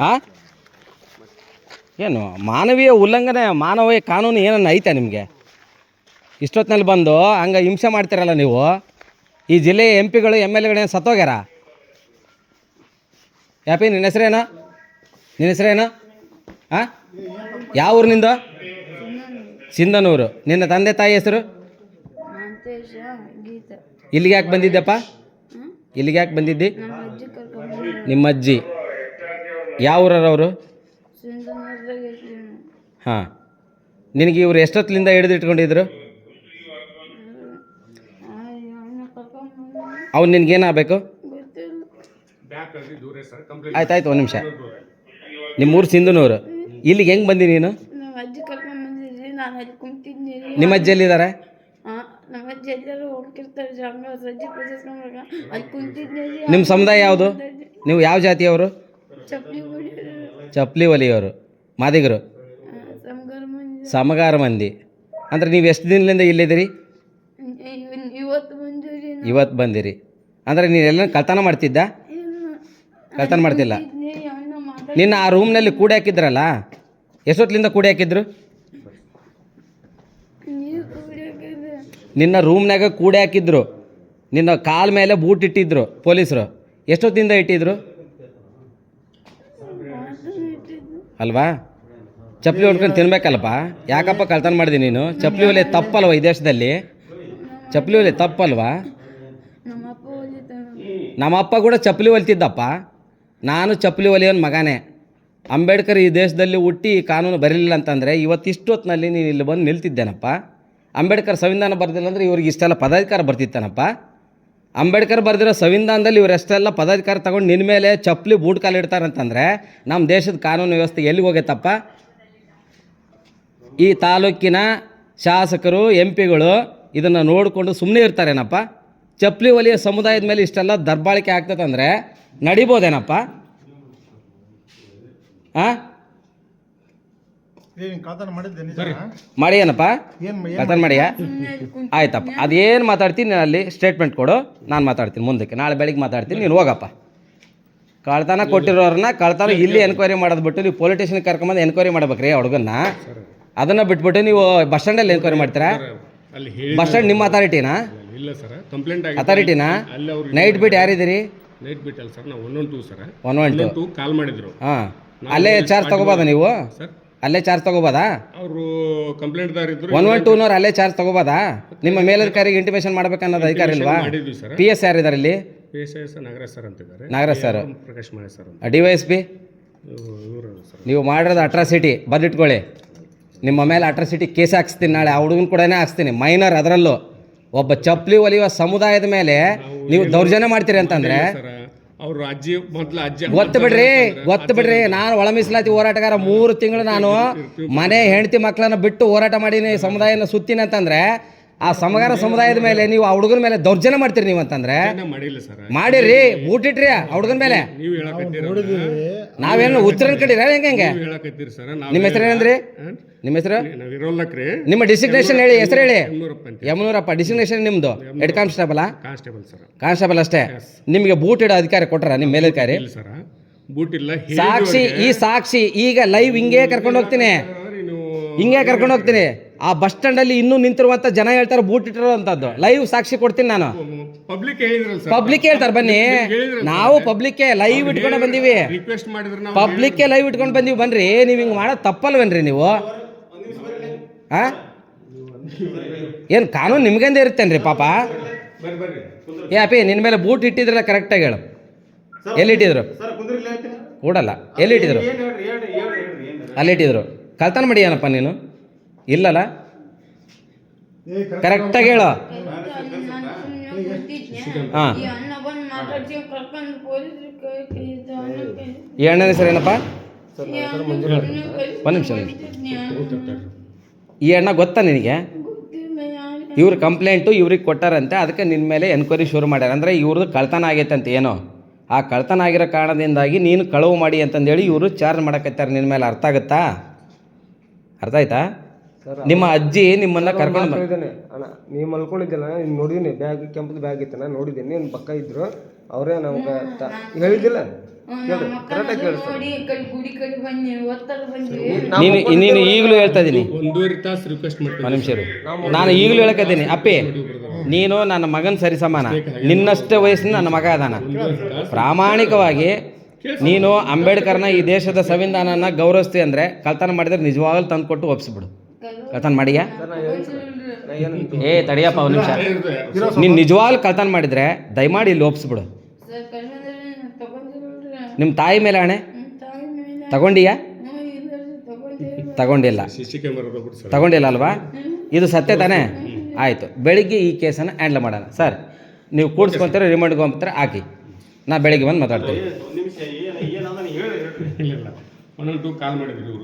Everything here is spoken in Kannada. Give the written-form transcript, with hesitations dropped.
ಹಾಂ, ಏನು ಮಾನವೀಯ ಉಲ್ಲಂಘನೆ, ಮಾನವೀಯ ಕಾನೂನು ಏನನ್ನ ಐತೆ ನಿಮಗೆ? ಇಷ್ಟೊತ್ತಿನಲ್ಲಿ ಬಂದು ಹಂಗೆ ಹಿಂಸೆ ಮಾಡ್ತೀರಲ್ಲ ನೀವು. ಈ ಜಿಲ್ಲೆಯ ಎಂ ಪಿಗಳು ಎಮ್ ಎಲ್ ಎಗಳೇನು ಸತ್ತೋಗ್ಯಾರ? ಯಾಪಿ ನಿನ್ನ ಹೆಸರೇನು? ನಿನ್ನ ಹೆಸರೇನು? ಹಾಂ, ಯಾವ ಊರಿನಿಂದ? ಸಿಂಧನೂರು. ನಿನ್ನ ತಂದೆ ತಾಯಿ ಹೆಸರು? ಇಲ್ಲಿಗೆ ಯಾಕೆ ಬಂದಿದ್ದೆಪ್ಪ? ಇಲ್ಲಿಗೆ ಯಾಕೆ ಬಂದಿದ್ದಿ? ನಿಮ್ಮ ಅಜ್ಜಿ ಯಾವ ಊರವರು? ಹಾಂ, ನಿನಗೆ ಇವ್ರು ಎಷ್ಟೊತ್ತಲಿಂದ ಹಿಡಿದು ಇಟ್ಕೊಂಡಿದ್ರು? ಅವ್ನು ನಿನಗೇನಾಗಬೇಕು? ಆಯ್ತಾಯ್ತು, ಒಂದು ನಿಮಿಷ. ನಿಮ್ಮೂರು ಸಿಂಧನೂರು. ಇಲ್ಲಿಗೆ ಹೆಂಗೆ ಬಂದಿ ನೀನು? ನಿಮ್ಮ ಅಜ್ಜಿ ಎಲ್ಲಿದ್ದಾರೆ? ನಿಮ್ಮ ಸಮುದಾಯ ಯಾವುದು? ನೀವು ಯಾವ ಜಾತಿಯವರು? ಚಪ್ಲಿ ಒಲಿಯವರು, ಮಾದಿಗರು, ಸಮಗಾರ ಮಂದಿ. ಅಂದ್ರೆ ನೀವು ಎಷ್ಟು ದಿನದಿಂದ ಇಲ್ಲಿದ್ದೀರಿ? ಇವತ್ತು ಬಂದಿರಿ. ಅಂದರೆ ನೀನೆಲ್ಲ ಕಳ್ತನ ಮಾಡ್ತಿದ್ದ? ಕಳ್ತನ ಮಾಡ್ತಿಲ್ಲ. ನಿನ್ನ ಆ ರೂಮ್ನಲ್ಲಿ ಕೂಡಿ ಹಾಕಿದ್ರಲ್ಲ, ಎಷ್ಟೊತ್ತಲಿಂದ ಕೂಡಿ ಹಾಕಿದ್ರು? ನಿನ್ನ ರೂಮ್ನಾಗ ಕೂಡಿ ಹಾಕಿದ್ರು, ನಿನ್ನ ಕಾಲ ಮೇಲೆ ಬೂಟ್ ಇಟ್ಟಿದ್ರು ಪೊಲೀಸರು. ಎಷ್ಟೊತ್ತಿಂದ ಇಟ್ಟಿದ್ರು ಅಲ್ವಾ? ಚಪ್ಪಲಿ ಹೊಡ್ಕೊಂಡು ತಿನ್ಬೇಕಲ್ಲಪ್ಪ. ಯಾಕಪ್ಪ ಕಳ್ತನ ಮಾಡಿದೆ ನೀನು? ಚಪ್ಪಲಿ ಒಲೆ ತಪ್ಪಲ್ವ ಈ ದೇಶದಲ್ಲಿ? ಚಪ್ಪಲಿ ಒಲೆ ತಪ್ಪಲ್ವಾ? ನಮ್ಮಪ್ಪ ಕೂಡ ಚಪ್ಪಲಿ ಹೊಲಿತಿದ್ದಪ್ಪ. ನಾನು ಚಪ್ಪಲಿ ಒಲೆಯವನ ಮಗನೇ. ಅಂಬೇಡ್ಕರ್ ಈ ದೇಶದಲ್ಲಿ ಹುಟ್ಟಿ ಈ ಕಾನೂನು ಬರಲಿಲ್ಲ ಅಂತಂದರೆ ಇವತ್ತಿಷ್ಟೊತ್ತಿನಲ್ಲಿ ನೀನು ಇಲ್ಲಿ ಬಂದು ನಿಲ್ತಿದ್ದೇನಪ್ಪ. ಅಂಬೇಡ್ಕರ್ ಸಂವಿಧಾನ ಬರ್ದಿಲ್ಲ ಅಂದರೆ ಇವ್ರಿಗೆ ಇಷ್ಟೆಲ್ಲ ಪದಾಧಿಕಾರ ಬರ್ತಿತ್ತಾನಪ್ಪ. ಅಂಬೇಡ್ಕರ್ ಬರೆದಿರೋ ಸಂವಿಧಾನದಲ್ಲಿ ಇವರೆಷ್ಟೆಲ್ಲ ಪದಾಧಿಕಾರ ತಗೊಂಡು ನಿನ್ನ ಮೇಲೆ ಚಪ್ಪಲಿ ಬೂಟ್ ಕಾಲು ಇಡ್ತಾರಂತಂದರೆ ನಮ್ಮ ದೇಶದ ಕಾನೂನು ವ್ಯವಸ್ಥೆ ಎಲ್ಲಿಗೆ ಹೋಗೈತಪ್ಪ? ಈ ತಾಲೂಕಿನ ಶಾಸಕರು ಎಂ ಪಿಗಳು ಇದನ್ನು ನೋಡಿಕೊಂಡು ಸುಮ್ಮನೆ ಇರ್ತಾರೇನಪ್ಪ? ಚಪ್ಪಲಿ ಒಲಿಯ ಸಮುದಾಯದ ಮೇಲೆ ಇಷ್ಟೆಲ್ಲ ದರ್ಬಾಳಿಕೆ ಆಗ್ತದಂದರೆ ನಡಿಬೋದೇನಪ್ಪ? ಹಾಂ, ಮಾಡಿಯೇನಪ್ಪ? ಕಳ್ತನ ಮಾಡಿಯಾ? ಆಯ್ತಪ್ಪ, ಅದೇನು ಮಾತಾಡ್ತೀನಿ ನಾನು ಅಲ್ಲಿ ಸ್ಟೇಟ್ಮೆಂಟ್ ಕೊಡು, ನಾನು ಮಾತಾಡ್ತೀನಿ ಮುಂದಕ್ಕೆ. ನಾಳೆ ಬೆಳಿಗ್ಗೆ ಮಾತಾಡ್ತೀನಿ, ನೀನು ಹೋಗಪ್ಪ. ಕಳ್ತನ ಕೊಟ್ಟಿರೋರನ್ನ ಕಳ್ತನ ಇಲ್ಲಿ ಎನ್ಕ್ವೈರಿ ಮಾಡೋದು ಬಿಟ್ಟು ನೀವು ಪೊಲೀಸ್ ಸ್ಟೇಷನ್ಗೆ ಕರ್ಕೊಂಬಂದು ಎನ್ಕ್ವೈರಿ ಮಾಡ್ಬೇಕ್ರಿ ಆ ಹುಡುಗನ್ನ. ಅದನ್ನು ಬಿಟ್ಬಿಟ್ಟು ನೀವು ಬಸ್ ಸ್ಟ್ಯಾಂಡಲ್ಲಿ ಎನ್ಕ್ವೈರಿ ಮಾಡ್ತೀರಾ? ಬಸ್ ಸ್ಟ್ಯಾಂಡ್ ನಿಮ್ಮ ಅಥಾರಿಟಿನಾ? ಅಥಾರಿಟಿನಾ? ನೈಟ್ ಬಿಟ್ಟು ಯಾರಿದ್ದೀರಿ? ನೈಟ್ ಬಿಟ್ಟಲ್ಲ ಸರ್, ನಾವು 112 ಸರ್. 112 ಕಾಲ್ ಮಾಡಿದ್ರು. ಹಾಂ, ಅಲ್ಲೇ ಚಾರ್ಜ್ ತಗೋಬೋದಾ ನೀವು? ಅಲ್ಲೇ ಚಾರ್ಜ್ ತಗೋಬೋದಾ? ಅವರು ಕಂಪ್ಲೇಂಟ್ದಾರ ಇದ್ರು. 112ನವ್ರು ಅಲ್ಲೇ ಚಾರ್ಜ್ ತಗೋಬೋದಾ? ನಿಮ್ಮ ಮೇಲಧಿಕಾರಿಗೆ ಇಂಟಿಮೇಷನ್ ಮಾಡ್ಬೇಕನ್ನೋದು ಅಧಿಕಾರ ಇಲ್ವಾ? ಪಿ ಎಸ್ ಯಾರಿದ್ದಾರೆ ಇಲ್ಲಿ? PSI ನಾಗರಾಜ್ ಸರ್ ಅಂತಿದ್ದಾರೆ. ನಾಗರಾಜ್ ಸರ್. ಪ್ರಕಾಶ್ ಮಳೆ ಸರ್. DYSP ನೀವು ಮಾಡಿರೋದು ಅಟ್ರಾಸಿಟಿ ಬದಿಟ್ಕೊಳ್ಳಿ. ನಿಮ್ಮ ಮೇಲೆ ಅಟ್ರಾಸಿಟಿ ಕೇಸ್ ಹಾಕ್ಸ್ತೀನಿ ನಾಳೆ. ಆ ಹುಡುಗನ ಕೂಡ ಹಾಕ್ಸ್ತೀನಿ, ಮೈನರ್. ಅದರಲ್ಲೂ ಒಬ್ಬ ಚಪ್ಪಲಿ ಒಲಿಯುವ ಸಮುದಾಯದ ಮೇಲೆ ನೀವು ದೌರ್ಜನ್ಯ ಮಾಡ್ತೀರಿ ಅಂತಂದರೆ ಅವರು ಅಜ್ಜಿ ಮೊದಲು ಅಜ್ಜಿ ಗೊತ್ತು ಬಿಡ್ರಿ. ನಾನು ಒಳ ಮೀಸಲಾತಿ ಹೋರಾಟಗಾರ. 3 ತಿಂಗಳು ನಾನು ಮನೆ ಹೆಂಡತಿ ಮಕ್ಕಳನ್ನ ಬಿಟ್ಟು ಹೋರಾಟ ಮಾಡೀನಿ, ಸಮುದಾಯನ ಸುತ್ತೀನಿ ಅಂತಂದರೆ ಆ ಸಮಗಾರ ಸಮುದಾಯದ ಮೇಲೆ ನೀವು ಆ ಹುಡುಗನ ಮೇಲೆ ದೌರ್ಜನ್ಯ ಮಾಡ್ತೀರಿ ನೀವು ಅಂತಂದರೆ ಮಾಡಿರಿ. ಬೂಟಿಟ್ರಿ ಆ ಹುಡುಗನ ಮೇಲೆ. ನಾವೇನು ಉತ್ತರನ್ ಕಡಿರ ಹೆಂಗೆ? ನಿಮ್ಮ ಹೆಸರು ಏನಂದ್ರಿ? ನಿಮ್ಮ ಹೆಸರು? ನಿಮ್ಮ ಡಿಸಿಗ್ನೇಷನ್ ಹೇಳಿ, ಹೆಸರು ಹೇಳಿ. ಯಮನೂರಪ್ಪ. ಡಿಸಿಗ್ನೇಷನ್ ನಿಮ್ಮದು ಹೆಡ್ ಕಾನ್ಸ್ಟೇಬಲ್? ಕಾನ್ಸ್ಟೇಬಲ್ ಅಷ್ಟೇ. ನಿಮಗೆ ಬೂಟ್ ಇಡೋ ಅಧಿಕಾರಿ ಕೊಟ್ರ ನಿಮ್ಮ ಮೇಲಧಿಕಾರಿ? ಸಾಕ್ಷಿ, ಈ ಸಾಕ್ಷಿ ಈಗ ಲೈವ್ ಹಿಂಗೆ ಕರ್ಕೊಂಡು ಹೋಗ್ತೀನಿ. ಆ ಬಸ್ ಸ್ಟ್ಯಾಂಡಲ್ಲಿ ಇನ್ನೂ ನಿಂತಿರುವಂಥ ಜನ ಹೇಳ್ತಾರೆ ಬೂಟ್ ಇಟ್ಟಿರೋ ಅಂತದ್ದು. ಲೈವ್ ಸಾಕ್ಷಿ ಕೊಡ್ತೀನಿ ನಾನು. ಪಬ್ಲಿಕ್ ಹೇಳ್ತಾರೆ ಬನ್ನಿ. ನಾವು ಪಬ್ಲಿಕ್ಗೆ ಲೈವ್ ಇಟ್ಕೊಂಡು ಬಂದೀವಿ. ಪಬ್ಲಿಕ್ಗೆ ಲೈವ್ ಇಟ್ಕೊಂಡು ಬಂದೀವಿ ಬನ್ರಿ. ನೀವು ಹಿಂಗೆ ಮಾಡೋದು ತಪ್ಪಲ್ವೇನ್ರಿ ನೀವು? ಹಾಂ, ಏನು ಕಾನೂನು ನಿಮ್ಗಂದೇ ಇರುತ್ತೇನ್ರಿ ಪಾಪ? ಅಪ್ಪಿ ನಿನ್ನ ಮೇಲೆ ಬೂಟ್ ಇಟ್ಟಿದ್ರಲ್ಲ ಕರೆಕ್ಟಾಗಿ ಹೇಳು. ಎಲ್ಲಿಟ್ಟಿದ್ರು? ಕೂಡಲ್ಲ. ಎಲ್ಲಿಟ್ಟಿದ್ರು? ಅಲ್ಲಿಟ್ಟಿದ್ರು. ಕಳ್ತನ ಮಾಡಿ ಏನಪ್ಪ ನೀನು? ಇಲ್ಲಲ್ಲ, ಕರೆಕ್ಟಾಗಿ ಹೇಳು. ಹಾಂ, ಈ ಅಣ್ಣನ ಹೆಸರು ಏನಪ್ಪ? ಒಂದು ನಿಮಿಷ. ಈ ಅಣ್ಣ ಗೊತ್ತಾ ನಿನಗೆ? ಇವ್ರ ಕಂಪ್ಲೇಂಟು ಇವ್ರಿಗೆ ಕೊಟ್ಟಾರಂತೆ, ಅದಕ್ಕೆ ನಿನ್ನ ಮೇಲೆ ಎನ್ಕ್ವೈರಿ ಶುರು ಮಾಡ್ಯಾರ. ಅಂದರೆ ಇವ್ರದ್ದು ಕಳ್ತನ ಆಗೈತಂತೆ ಏನೋ. ಆ ಕಳ್ತನ ಆಗಿರೋ ಕಾರಣದಿಂದಾಗಿ ನೀನು ಕಳವು ಮಾಡಿ ಅಂತಂದೇಳಿ ಇವರು ಚಾರ್ಜ್ ಮಾಡಕತ್ತಾರೆ ನಿನ್ನ ಮೇಲೆ. ಅರ್ಥ ಆಗುತ್ತಾ? ಅರ್ಥ ಆಯ್ತಾ? ನಿಮ್ಮ ಅಜ್ಜಿ ನಿಮ್ಮನ್ನ ಕರ್ಕೊಂಡು ಅಣ್ಣ, ನೀವು ಮಲ್ಕೊಂಡಿದ್ದಲ್ಲ, ನೋಡಿದ್ದೀನಿ. ಬ್ಯಾಗ್, ಕೆಂಪದ ಬ್ಯಾಗ್ ಇತ್ತು, ನಾನು ನೋಡಿದ್ದೀನಿ. ನಿಮ್ಮ ಪಕ್ಕ ಇದ್ರು. ಅವರೇ ನಮ್ಗೆ ಹೇಳಿದಿಲ್ಲ ಕರೆಕ್ಟಾಗಿ ನೋಡಿ ಈ ಕಡೆ ಗುಡಿ ಕಡೆ ಬಂದಿ ಒತ್ತಡ ಬಂದ್ವಿ ನೀನು ಈಗಲೂ ಹೇಳ್ತಾ ಇದ್ದೀನಿ 1.5 ತಾಸು ರಿಕ್ವೆಸ್ಟ್ ಮಾಡ್ತೀನಿ. ಒಂದು ನಿಮಿಷ ಇರು. ನಾನು ಈಗಲೂ ಹೇಳಕತ್ತೀನಿ ಅಪ್ಪಿ ನೀನು ನನ್ನ ಮಗನ ಸರಿ ಸಮಾನ, ನಿನ್ನಷ್ಟೇ ವಯಸ್ಸಿನ ನನ್ನ ಮಗ ಅದಾನ. ಪ್ರಾಮಾಣಿಕವಾಗಿ ನೀನು ಅಂಬೇಡ್ಕರ್ನ ಈ ದೇಶದ ಸಂವಿಧಾನನ ಗೌರವಿಸ್ತಿ ಅಂದರೆ ಕಳ್ತನ ಮಾಡಿದ್ರೆ ನಿಜವಾಗ್ಲೂ ತಂದು ಕೊಟ್ಟು ಒಪ್ಪಿಸ್ಬಿಡು. ಕಳ್ತನ ಮಾಡಿಯಾ? ಏ ತಡಿಯಪ್ಪ ಒಂದು ನಿಮಿಷ. ನೀನು ನಿಜವಾಗ್ಲೂ ಕಳ್ತನ ಮಾಡಿದರೆ ದಯಮಾಡಿ ಇಲ್ಲಿ ಒಪ್ಪಿಸ್ಬಿಡು. ಸರ್ ಕಲ್ಮಂದ್ರೆ ತಗೊಂಡಿರಲ್ರಿ ನಿಮ್ಮ ತಾಯಿ ಮೇಲೆ ಹಣೆ ತಾಯಿ ಮೇಲೆ ತಗೊಂಡಿಯಾ? ತಗೊಂಡಿಲ್ಲ ತಗೊಂಡಿಲ್ಲ. CC ಕ್ಯಾಮೆರಾದ ಬಿಟ್ಟು ಸರ್. ತಗೊಂಡಿಲ್ಲ ಅಲ್ವಾ? ಇದು ಸತ್ಯ ತಾನೇ? ಆಯಿತು, ಬೆಳಿಗ್ಗೆ ಈ ಕೇಸನ್ನು ಹ್ಯಾಂಡ್ಲ್ ಮಾಡೋಣ. ಸರ್ ನೀವು ಕೂಡಿಸ್ಕೊಂತೀರ, ರಿಮೈಂಡ್ಗೆ ಹೋಗ್ತಾರೆ ಹಾಕಿ, ನಾ ಬೆಳಿಗ್ಗೆ ಬಂದು ಮಾತಾಡ್ತೀನಿ. ಇಲ್ಲ 1 2 ಕಾಲ್ ಮಾಡಿದ್ರಿ ಇವ್ರಿಗೆ.